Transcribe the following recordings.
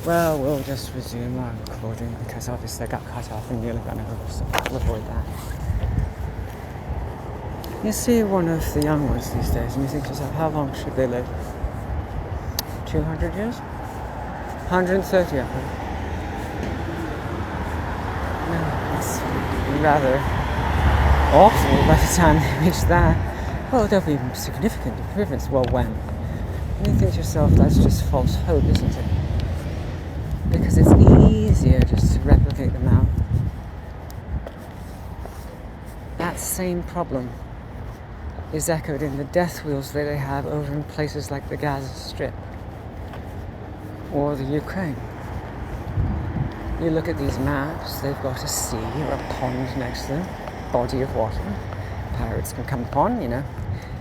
Well, we'll just resume our recording because obviously I got cut off and nearly ran over, so we'll avoid that. You see one of the young ones these days and you think to yourself, how long should they live? 200 years? 130, I think. No, it's rather awful by the time they reach that. Well, there'll be significant improvements. Well, when? And you think to yourself, that's just false hope, isn't it? Because it's easier just to replicate them out. That same problem is echoed in the death wheels that they have over in places like the Gaza Strip or the Ukraine. You look at these maps, they've got a sea or a pond next to them, body of water. Pirates can come upon,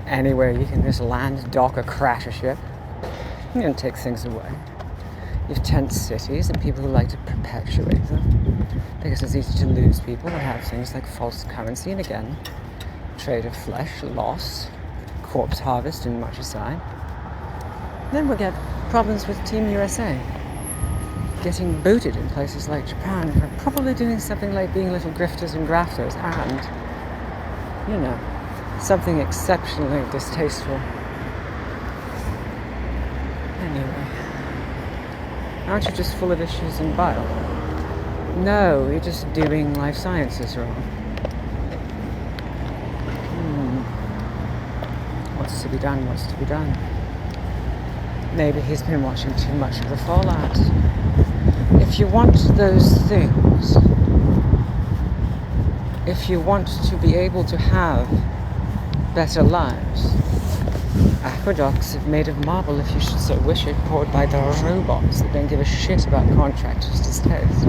anywhere you can just land, dock, or crash a ship and take things away. You have tent cities and people who like to perpetuate them because it's easy to lose people and have things like false currency and again, trade of flesh, loss, corpse harvest and much aside. Then we'll get problems with Team USA getting booted in places like Japan for probably doing something like being little grifters and grafters and, something exceptionally distasteful. Anyway. Aren't you just full of issues and bile? No, you're just doing life sciences wrong. What's to be done? What's to be done? Maybe he's been watching too much of the fallout. If you want those things, if you want to be able to have better lives, aqueducts made of marble, if you should so wish it, poured by the robots that don't give a shit about contractors' taste.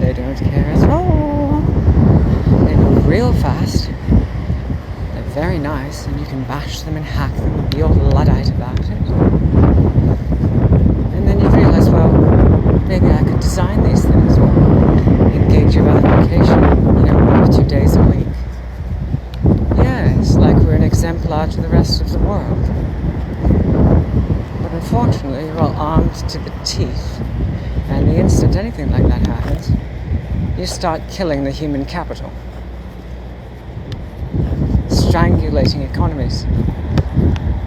They don't care at all. They move real fast. They're very nice, and you can bash them and hack them and be all Luddite about it. And then you realise, well, maybe I could design these things or engage your application, 1 or 2 days a week. Yes, like we're an exemplar to the rest of the world. But unfortunately, you're all armed to the teeth, and the instant anything like that happens, you start killing the human capital, strangulating economies,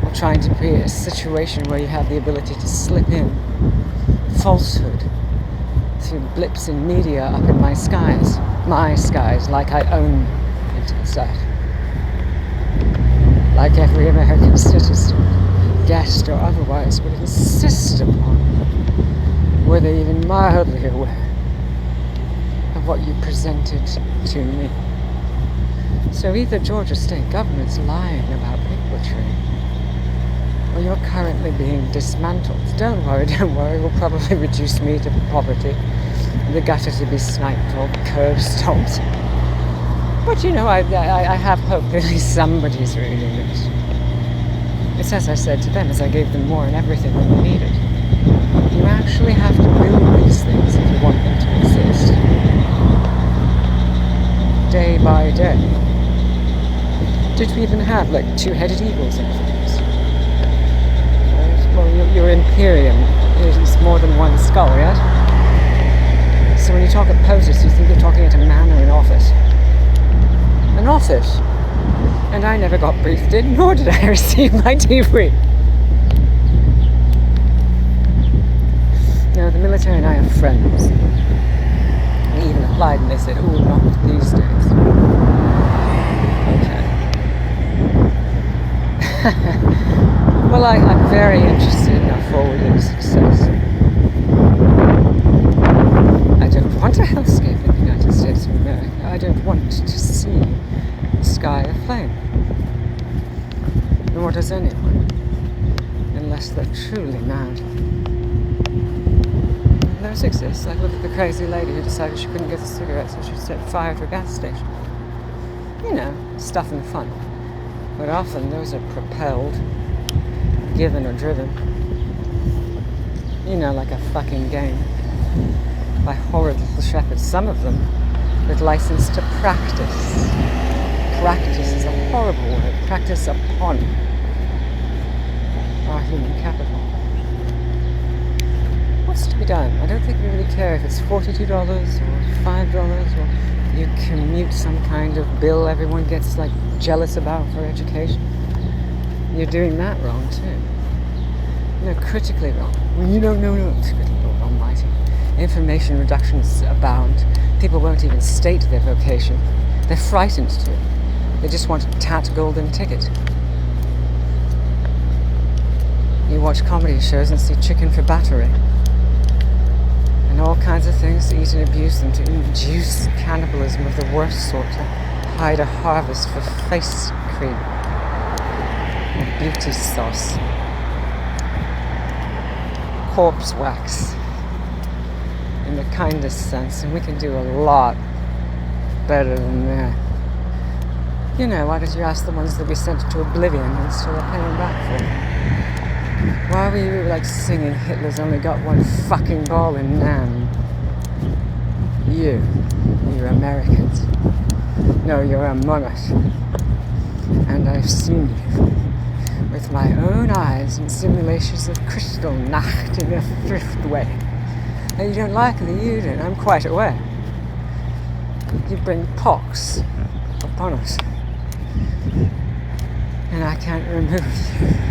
or trying to create a situation where you have the ability to slip in falsehood through blips in media up in my skies, like I own Intelsat. Like every American citizen, guest or otherwise, would insist upon, were they even mildly aware of what you presented to me. So either Georgia state government's lying about bigotry, or you're currently being dismantled. Don't worry, we'll probably reduce me to poverty, the gutter to be sniped or curb stomped. But I have hope that at least somebody's reading it. It's as I said to them, as I gave them more and everything that they needed. You actually have to build these things if you want them to exist. Day by day. Did we even have two-headed eagles in things? Well, your Imperium is more than one skull, right? So when you talk at POTUS, you think you're talking at a man or an office. An office. And I never got briefed in, nor did I receive my debrief. The military and I are friends. We even applied and they said, oh, not these days. Okay. Well, I'm very interested in our forwarding success. I don't want a hellscape in the United States of America. I don't want to see the sky aflame. Nor does anyone, unless they're truly mad. Those exist. Look at the crazy lady who decided she couldn't get a cigarette, so she set fire to a gas station. Stuff and fun. But often those are propelled, given or driven. Like a fucking game. By horrid little shepherds, some of them with license to practice. Practice is a horrible word. Practice upon our human capital. done. I don't think we really care if it's $42 or $5 or you commute some kind of bill everyone gets like jealous about for education. You're doing that wrong too. No, critically wrong. Well, you don't know, it's critically almighty. Information reductions abound. People won't even state their vocation. They're frightened to. They just want a tat golden ticket. You watch comedy shows and see chicken for battery. And all kinds of things to eat and abuse them, to induce cannibalism of the worst sort, to hide a harvest for face cream and beauty sauce. Corpse wax, in the kindest sense, and we can do a lot better than that. You know, why did you ask the ones that we sent to oblivion and still are paying back for? Why were you like singing Hitler's only got one fucking ball in Nam? You're Americans. No, you're among us. And I've seen you with my own eyes in simulations of crystal nacht in a thrift way. And you don't like the Uden, I'm quite aware. You bring pox upon us. And I can't remove you.